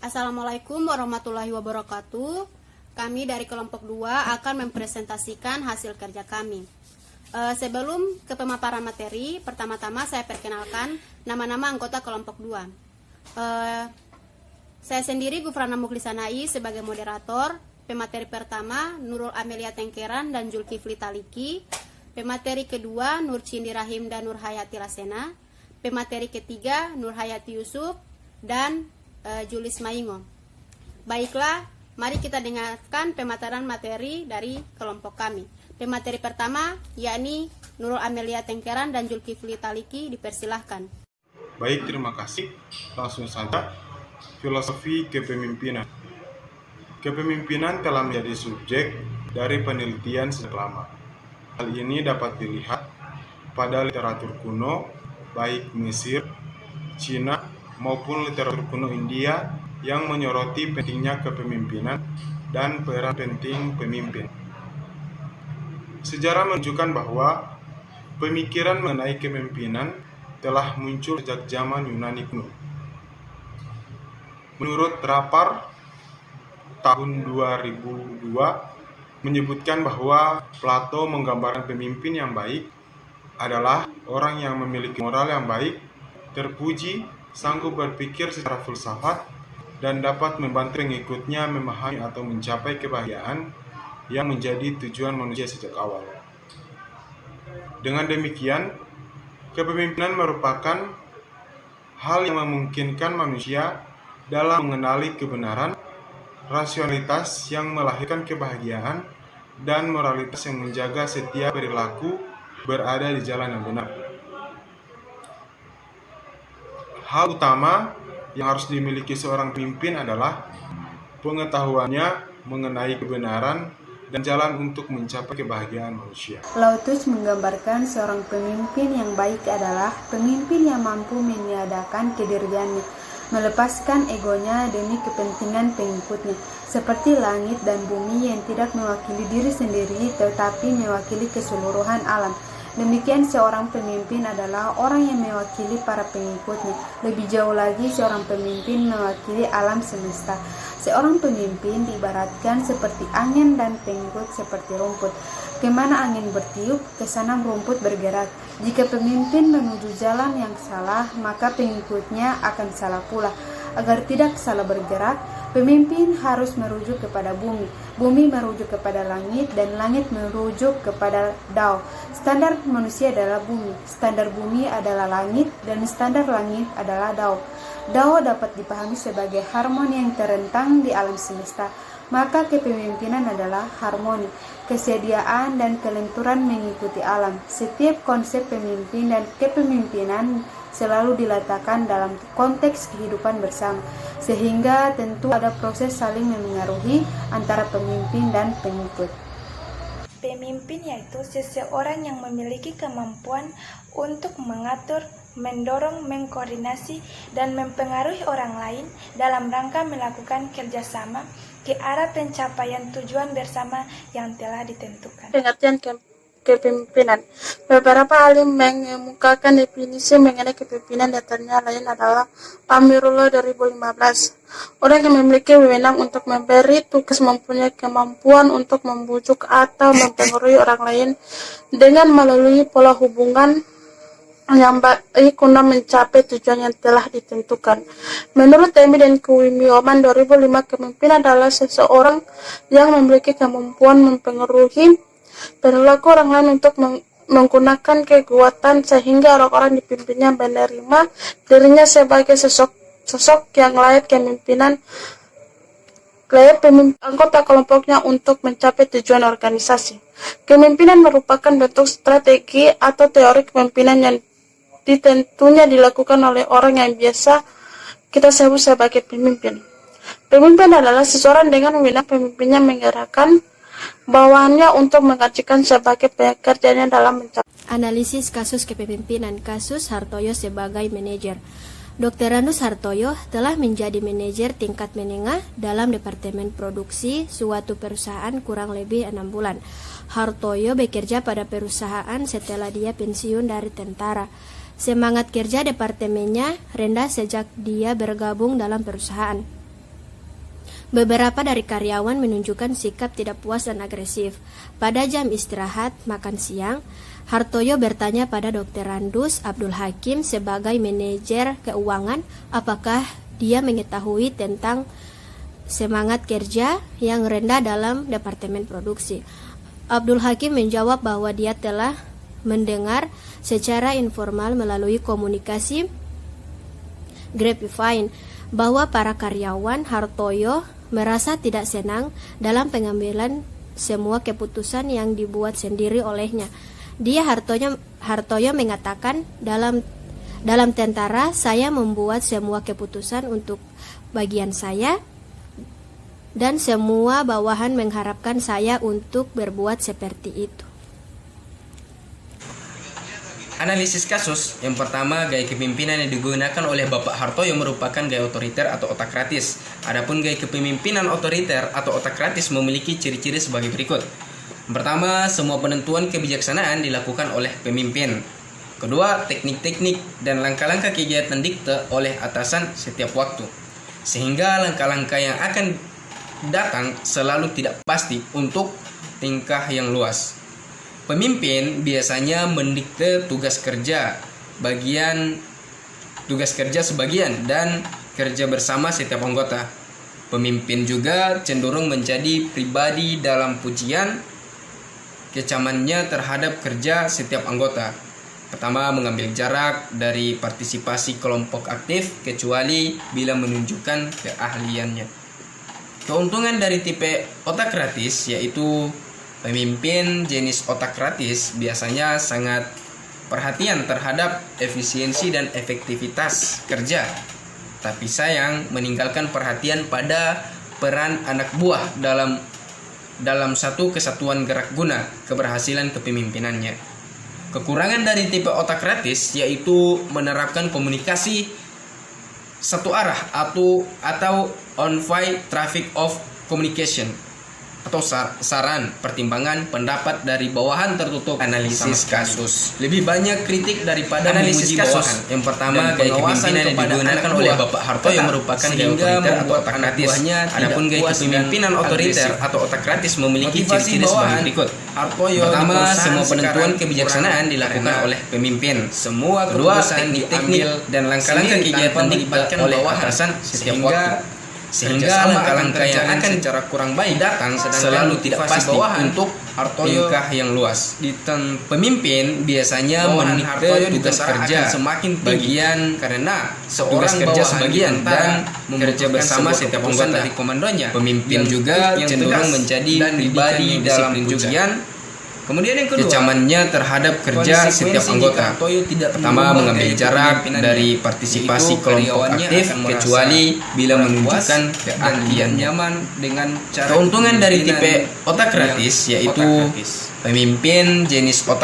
Assalamualaikum warahmatullahi wabarakatuh. Kami dari kelompok 2 akan mempresentasikan hasil kerja kami. Sebelum ke pemaparan materi, pertama-tama saya perkenalkan nama-nama anggota kelompok 2. Saya sendiri Gufrana Mukhlisanai sebagai moderator. Pemateri pertama Nurul Amelia Tengkeran dan Zulkifli Taliki. Pemateri kedua Nur Cindi Rahim dan Nur Hayati Lasena. Pemateri ketiga Nur Hayati Yusuf dan Julis Maingo. Baiklah, mari kita dengarkan pemaparan materi dari kelompok kami. Pemateri pertama yakni Nurul Amelia Tengkeran dan Zulkifli Taliki, dipersilahkan. Baik, terima kasih. Langsung saja, filosofi kepemimpinan. Kepemimpinan telah menjadi subjek dari penelitian sejak lama. Hal ini dapat dilihat pada literatur kuno, baik Mesir, Cina, maupun literatur kuno India yang menyoroti pentingnya kepemimpinan dan peran penting pemimpin. Sejarah menunjukkan bahwa pemikiran mengenai kepemimpinan telah muncul sejak zaman Yunani kuno. Menurut Rapar tahun 2002 menyebutkan bahwa Plato menggambarkan pemimpin yang baik adalah orang yang memiliki moral yang baik, terpuji, sanggup berpikir secara filsafat, dan dapat membantu pengikutnya memahami atau mencapai kebahagiaan yang menjadi tujuan manusia sejak awal. Dengan demikian, kepemimpinan merupakan hal yang memungkinkan manusia dalam mengenali kebenaran, rasionalitas yang melahirkan kebahagiaan, dan moralitas yang menjaga setiap perilaku berada di jalan yang benar. Hal utama yang harus dimiliki seorang pemimpin adalah pengetahuannya mengenai kebenaran dan jalan untuk mencapai kebahagiaan manusia. Lautus menggambarkan seorang pemimpin yang baik adalah pemimpin yang mampu meniadakan kediriannya, melepaskan egonya demi kepentingan pengikutnya, seperti langit dan bumi yang tidak mewakili diri sendiri tetapi mewakili keseluruhan alam. Demikian seorang pemimpin adalah orang yang mewakili para pengikutnya. Lebih jauh lagi, seorang pemimpin mewakili alam semesta. Seorang pemimpin diibaratkan seperti angin dan pengikut seperti rumput. Kemana angin bertiup, ke sana rumput bergerak. Jika pemimpin menuju jalan yang salah, maka pengikutnya akan salah pula. Agar tidak salah bergerak, pemimpin harus merujuk kepada bumi, bumi merujuk kepada langit, dan langit merujuk kepada Dao. Standar manusia adalah bumi, standar bumi adalah langit, dan standar langit adalah Dao. Dao dapat dipahami sebagai harmoni yang terentang di alam semesta. Maka kepemimpinan adalah harmoni, kesediaan, dan kelenturan mengikuti alam. Setiap konsep pemimpin dan kepemimpinan selalu diletakkan dalam konteks kehidupan bersama, sehingga tentu ada proses saling memengaruhi antara pemimpin dan pengikut. Pemimpin yaitu seseorang yang memiliki kemampuan untuk mengatur, mendorong, mengkoordinasi, dan mempengaruhi orang lain dalam rangka melakukan kerjasama ke arah pencapaian tujuan bersama yang telah ditentukan. Pengertian kepemimpinan. Beberapa alim mengemukakan definisi mengenai kepemimpinan, datanya lain adalah Pamirullah 2015. Orang yang memiliki wewenang untuk memberi tugas, mempunyai kemampuan untuk membujuk atau mempengaruhi orang lain dengan melalui pola hubungan yang baik guna mencapai tujuan yang telah ditentukan. Menurut Temi dan Kuwimioman 2005, kepemimpinan adalah seseorang yang memiliki kemampuan mempengaruhi perilaku orang lain untuk menggunakan kekuatan sehingga orang-orang dipimpinnya menerima dirinya sebagai sosok yang layak kepemimpinan, anggota kelompoknya untuk mencapai tujuan organisasi. Kepemimpinan merupakan bentuk strategi atau teori kepemimpinan yang tentunya dilakukan oleh orang yang biasa kita sebut sebagai pemimpin. Pemimpin adalah seseorang dengan wewenang pemimpinnya menggerakkan bawahannya untuk mengajukan sebagai pekerjaannya dalam mencapai. Analisis kasus kepemimpinan. Kasus Hartoyo sebagai manajer. Dr. Ranus Hartoyo telah menjadi manajer tingkat menengah dalam Departemen Produksi suatu perusahaan kurang lebih 6 bulan. Hartoyo bekerja pada perusahaan setelah dia pensiun dari tentara. Semangat kerja departemennya rendah sejak dia bergabung dalam perusahaan. Beberapa dari karyawan menunjukkan sikap tidak puas dan agresif. Pada jam istirahat makan siang, Hartoyo bertanya pada Dr. Randus Abdul Hakim sebagai manajer keuangan apakah dia mengetahui tentang semangat kerja yang rendah dalam departemen produksi. Abdul Hakim menjawab bahwa dia telah mendengar secara informal melalui komunikasi grapevine bahwa para karyawan Hartoyo merasa tidak senang dalam pengambilan semua keputusan yang dibuat sendiri olehnya. Hartoyo mengatakan dalam tentara saya membuat semua keputusan untuk bagian saya dan semua bawahan mengharapkan saya untuk berbuat seperti itu. Analisis kasus. Yang pertama, gaya kepemimpinan yang digunakan oleh Bapak Hartoyo merupakan gaya otoriter atau otakratis. Adapun gaya kepemimpinan otoriter atau otakratis memiliki ciri-ciri sebagai berikut. Yang pertama, semua penentuan kebijaksanaan dilakukan oleh pemimpin. Kedua, teknik-teknik dan langkah-langkah kegiatan dikte oleh atasan setiap waktu. Sehingga langkah-langkah yang akan datang selalu tidak pasti untuk tingkah yang luas. Pemimpin biasanya mendikte tugas kerja sebagian dan kerja bersama setiap anggota. Pemimpin juga cenderung menjadi pribadi dalam pujian kecamannya terhadap kerja setiap anggota. Pertama, mengambil jarak dari partisipasi kelompok aktif kecuali bila menunjukkan keahliannya. Keuntungan dari tipe otakratis yaitu pemimpin jenis otakratis biasanya sangat perhatian terhadap efisiensi dan efektivitas kerja, tapi sayang meninggalkan perhatian pada peran anak buah dalam satu kesatuan gerak guna keberhasilan kepemimpinannya. Kekurangan dari tipe otakratis yaitu menerapkan komunikasi satu arah atau on-file traffic of communication atau saran, pertimbangan, pendapat dari bawahan tertutup. Analisis kasus. Lebih banyak kritik daripada analisis kasus. Yang pertama, gaya kepemimpinan yang digunakan oleh Bapak Hartoyo merupakan gaya otoriter atau otakratis. Adapun gaya kepemimpinan otoriter atau otakratis memiliki ciri-ciri sebagai berikut. Pertama, semua penentuan kebijaksanaan dilakukan oleh pemimpin. Kedua, teknik-teknik dan langkah-langkah kegiatan dikte oleh atasan setiap waktu. Sehingga langkah-langkah yang akan secara kurang baik datang selalu tidak pasti untuk tingkah yang luas. Pemimpin biasanya mendikte tugas kerja bagian karena tugas kerja sebagian dan kerja bersama setiap anggota dari komandonya. Pemimpin juga cenderung menjadi pribadi dalam pujian. Kemudian yang kedua, kecamannya terhadap kerja setiap anggota. Pertama, mengambil jarak dari partisipasi kelompok aktif kecuali bila menunjukkan keahliannya. Keuntungan dari tipe otakratis yaitu pemimpin jenis otak